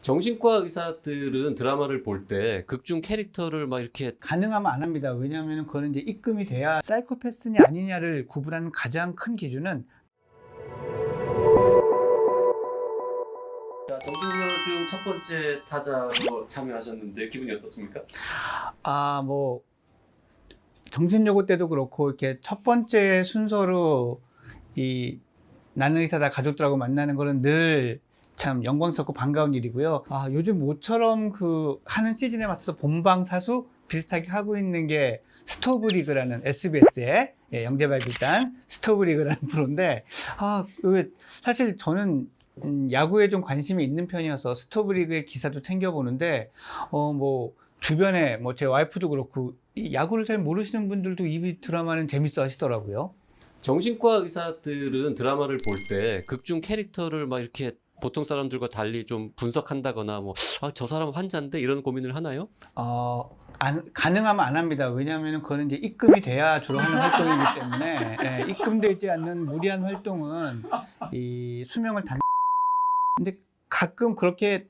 정신과 의사들은 드라마를 볼 때 극중 캐릭터를 막 이렇게 가능하면 안 합니다. 왜냐하면 그거는 이제 입금이 돼야 사이코패스냐 아니냐를 구분하는 가장 큰 기준은 정신요즘 첫 번째 타자로 참여하셨는데 기분이 어떻습니까? 뭐 정신요고 때도 그렇고 이렇게 첫 번째 순서로 이 나는 의사다 가족들하고 만나는 거는 늘 참 영광스럽고 반가운 일이고요. 요즘 모처럼 그 하는 시즌에 맞춰서 본방사수 비슷하게 하고 있는 게 스토브리그라는 SBS의 영재발굴단 스토브리그라는 프로인데 사실 저는 야구에 좀 관심이 있는 편이어서 스토브리그의 기사도 챙겨보는데 뭐 주변에 뭐 제 와이프도 그렇고 이 야구를 잘 모르시는 분들도 이 드라마는 재밌어 하시더라고요. 정신과 의사들은 드라마를 볼 때 극중 캐릭터를 막 이렇게 보통 사람들과 달리 좀 분석한다거나 저 사람 환자인데 이런 고민을 하나요? 가능하면 안 합니다. 왜냐하면 그거는 이제 입금이 돼야 주로 하는 활동이기 때문에 입금되지 않는 무리한 활동은 이 수명을 근데 가끔 그렇게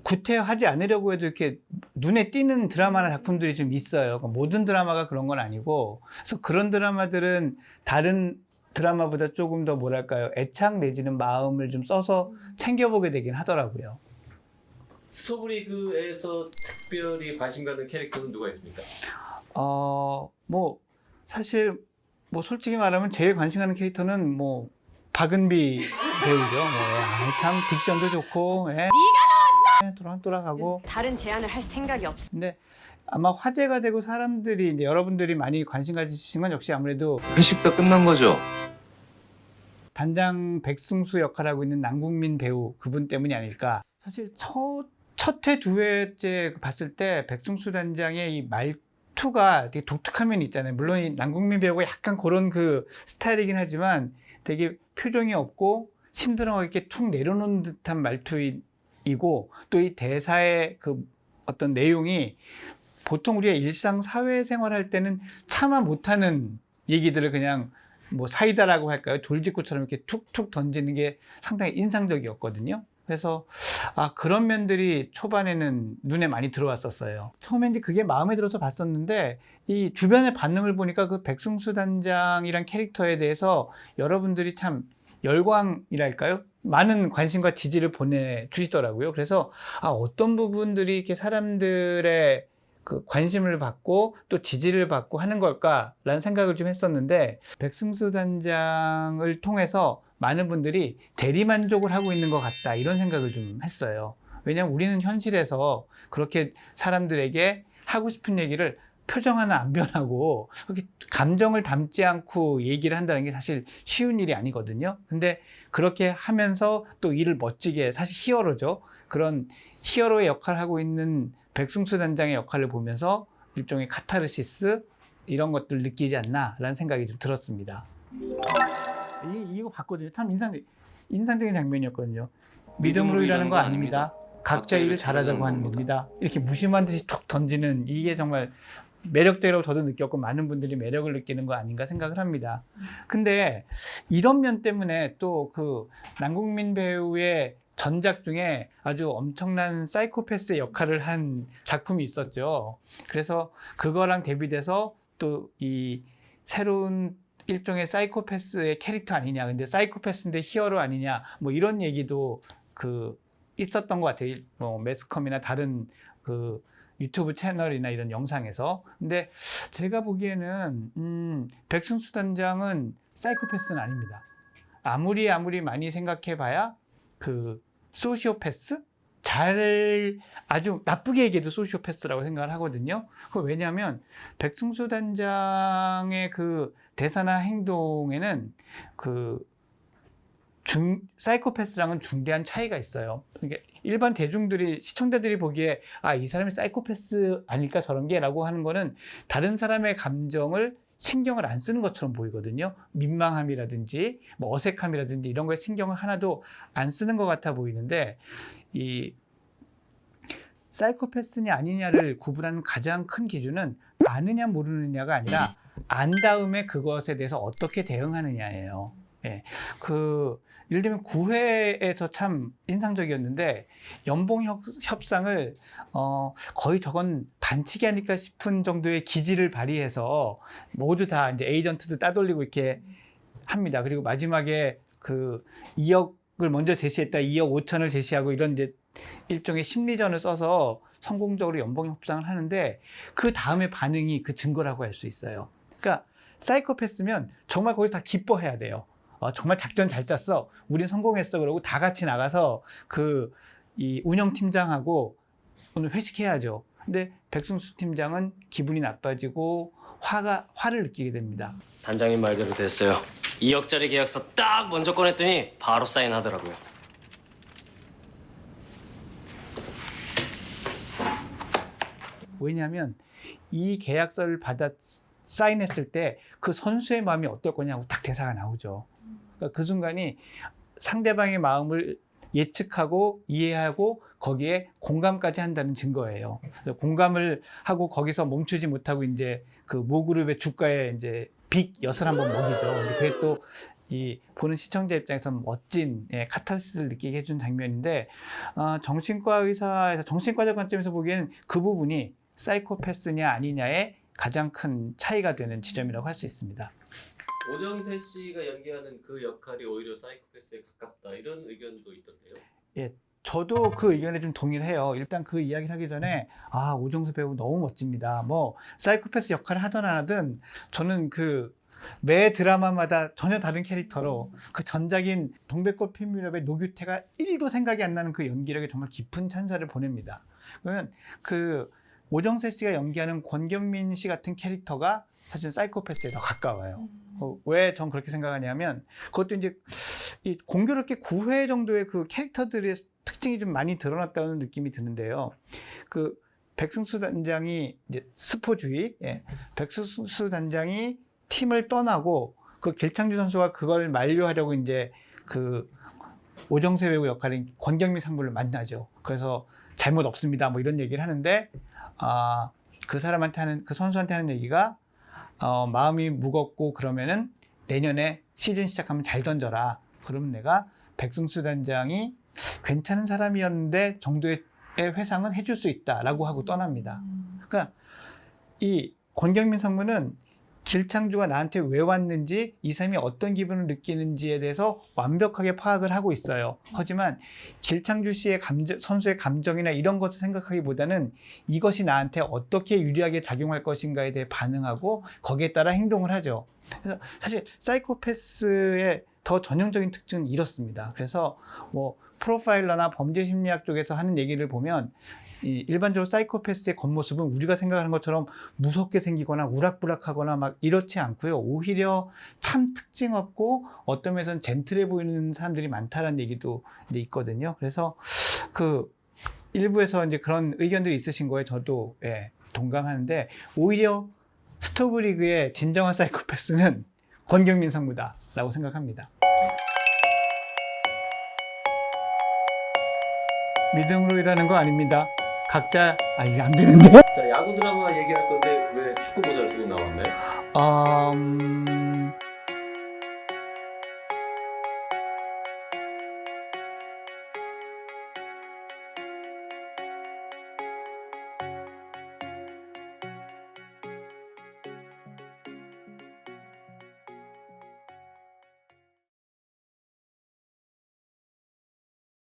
구태하지 않으려고 해도 이렇게 눈에 띄는 드라마나 작품들이 좀 있어요. 그러니까 모든 드라마가 그런 건 아니고, 그래서 그런 드라마들은 다른 드라마보다 조금 더 뭐랄까요, 애착 내지는 마음을 좀 써서 챙겨보게 되긴 하더라고요. 스토브리그에서 특별히 관심 가는 캐릭터는 누가 있습니까? 사실 솔직히 말하면 제일 관심 가는 캐릭터는 박은비 배우죠. 참 딕션도 좋고, 또락또락하고. 다른 제안을 할 생각이 없어. 근데 아마 화제가 되고 사람들이 이제 여러분들이 많이 관심 가지신 건 역시 아무래도 회식 다 끝난 거죠? 단장 백승수 역할하고 있는 남궁민 배우 그분 때문이 아닐까. 사실 첫 회, 두 회째 봤을 때 백승수 단장의 이 말투가 되게 독특한 면이 있잖아요. 물론 이 남궁민 배우가 약간 그런 그 스타일이긴 하지만 되게 표정이 없고 심드렁하게 이렇게 툭 내려놓는 듯한 말투이고 또 이 대사의 그 어떤 내용이 보통 우리가 일상 사회생활 할 때는 차마 못하는 얘기들을 그냥 사이다라고 할까요? 돌직구처럼 이렇게 툭툭 던지는 게 상당히 인상적이었거든요. 그래서 그런 면들이 초반에는 눈에 많이 들어왔었어요. 처음에 이제 그게 마음에 들어서 봤었는데 이 주변의 반응을 보니까 그 백승수 단장이란 캐릭터에 대해서 여러분들이 참 열광이랄까요? 많은 관심과 지지를 보내주시더라고요. 그래서 어떤 부분들이 이렇게 사람들의 그 관심을 받고 또 지지를 받고 하는 걸까라는 생각을 좀 했었는데 백승수 단장을 통해서 많은 분들이 대리만족을 하고 있는 것 같다 이런 생각을 좀 했어요. 왜냐하면 우리는 현실에서 그렇게 사람들에게 하고 싶은 얘기를 표정 하나 안 변하고 그렇게 감정을 담지 않고 얘기를 한다는 게 사실 쉬운 일이 아니거든요. 근데 그렇게 하면서 또 일을 멋지게 사실 히어로죠. 그런 히어로의 역할을 하고 있는 백승수 단장의 역할을 보면서 일종의 카타르시스 이런 것들 느끼지 않나라는 생각이 좀 들었습니다. 이거 봤거든요. 참 인상적인 장면이었거든요. 믿음으로 일하는 거 아닙니다. 각자 일을 잘하자고 하는 겁니다. 이렇게 무심한 듯이 툭 던지는 이게 정말 매력적이라고 저도 느꼈고 많은 분들이 매력을 느끼는 거 아닌가 생각을 합니다. 근데 이런 면 때문에 또 그 남궁민 배우의 전작 중에 아주 엄청난 사이코패스 역할을 한 작품이 있었죠. 그래서 그거랑 대비돼서 또 이 새로운 일종의 사이코패스의 캐릭터 아니냐, 근데 사이코패스인데 히어로 아니냐, 이런 얘기도 있었던 것 같아요. 매스컴이나 다른 그 유튜브 채널이나 이런 영상에서. 근데 제가 보기에는 백승수 단장은 사이코패스는 아닙니다. 아무리 많이 생각해봐야 그 소시오패스? 아주 나쁘게 얘기해도 소시오패스라고 생각을 하거든요. 왜냐하면 백승수 단장의 그 대사나 행동에는 사이코패스랑은 중대한 차이가 있어요. 그러니까 일반 대중들이 시청자들이 보기에 이 사람이 사이코패스 아닐까 저런 게 라고 하는 거는 다른 사람의 감정을 신경을 안 쓰는 것처럼 보이거든요. 민망함이라든지 어색함이라든지 이런 거에 신경을 하나도 안 쓰는 것 같아 보이는데 이 사이코패스냐 아니냐를 구분하는 가장 큰 기준은 아느냐 모르느냐가 아니라 안 다음에 그것에 대해서 어떻게 대응하느냐예요. 예. 예를 들면 9회에서 참 인상적이었는데 연봉 협상을 거의 저건 반칙이 아닐까 싶은 정도의 기지를 발휘해서 모두 다 이제 에이전트도 따돌리고 이렇게 합니다. 그리고 마지막에 2억을 먼저 제시했다 2억 5천을 제시하고 이런 이제 일종의 심리전을 써서 성공적으로 연봉 협상을 하는데 그 다음에 반응이 그 증거라고 할 수 있어요. 그러니까 사이코패스면 정말 거기서 다 기뻐해야 돼요. 정말 작전 잘 짰어. 우린 성공했어. 그러고 다 같이 나가서 이 운영팀장하고 오늘 회식해야죠. 근데 백승수 팀장은 기분이 나빠지고 화를 느끼게 됩니다. 단장님 말대로 됐어요. 2억짜리 계약서 딱 먼저 꺼냈더니 바로 사인하더라고요. 왜냐하면 이 계약서를 받아 사인했을 때 그 선수의 마음이 어떨 거냐고 딱 대사가 나오죠. 그러니까 그 순간이 상대방의 마음을 예측하고 이해하고 거기에 공감까지 한다는 증거예요. 그래서 공감을 하고 거기서 멈추지 못하고 이제 그 모그룹의 주가에 이제 빅엿을 한번 먹이죠. 근데 그게 또 이 보는 시청자 입장에서 멋진 카타르시스를 느끼게 해준 장면인데 정신과 의사에서 정신과적 관점에서 보기에는 그 부분이 사이코패스냐 아니냐의 가장 큰 차이가 되는 지점이라고 할 수 있습니다. 오정세 씨가 연기하는 그 역할이 오히려 사이코패스에 가깝다 이런 의견도 있던데요. 예, 저도 그 의견에 좀 동의를 해요. 일단 그 이야기를 하기 전에 오정세 배우 너무 멋집니다. 뭐 사이코패스 역할을 하든 안 하든 저는 매 드라마마다 전혀 다른 캐릭터로 그 전작인 동백꽃 핀 무렵의 노규태가 1도 생각이 안 나는 그 연기력에 정말 깊은 찬사를 보냅니다. 그러면 오정세 씨가 연기하는 권경민 씨 같은 캐릭터가 사실 사이코패스에 더 가까워요. 왜 전 그렇게 생각하냐면 그것도 이제 공교롭게 9회 정도의 그 캐릭터들의 특징이 좀 많이 드러났다는 느낌이 드는데요. 백승수 단장이 이제 스포주의, 백승수 단장이 팀을 떠나고 길창주 선수가 그걸 만류하려고 이제 오정세 배우 역할인 권경민 상무를 만나죠. 그래서 잘못 없습니다. 뭐 이런 얘기를 하는데 그 선수한테 하는 얘기가 마음이 무겁고 그러면은 내년에 시즌 시작하면 잘 던져라. 그러면 내가 백승수 단장이 괜찮은 사람이었는데 정도의 회상은 해줄 수 있다라고 하고 떠납니다. 그러니까 이 권경민 상무는 길창주가 나한테 왜 왔는지 이 사람이 어떤 기분을 느끼는지에 대해서 완벽하게 파악을 하고 있어요. 하지만 길창주 씨의 선수의 감정이나 이런 것을 생각하기보다는 이것이 나한테 어떻게 유리하게 작용할 것인가에 대해 반응하고 거기에 따라 행동을 하죠. 그래서 사실 사이코패스의 더 전형적인 특징은 이렇습니다. 그래서 뭐 프로파일러나 범죄 심리학 쪽에서 하는 얘기를 보면 일반적으로 사이코패스의 겉모습은 우리가 생각하는 것처럼 무섭게 생기거나 우락부락하거나 막 이렇지 않고요. 오히려 참 특징 없고 어떤 면에서는 젠틀해 보이는 사람들이 많다라는 얘기도 이제 있거든요. 그래서 일부에서 이제 그런 의견들이 있으신 거에 저도 동감하는데 오히려 스토브리그의 진정한 사이코패스는 권경민 상무다라고 생각합니다. 믿음으로 일하는 거 아닙니다. 각자 이게 안 되는데? 자, 야구 드라마 얘기할 건데 왜 축구 모자를 쓰고 나왔나요?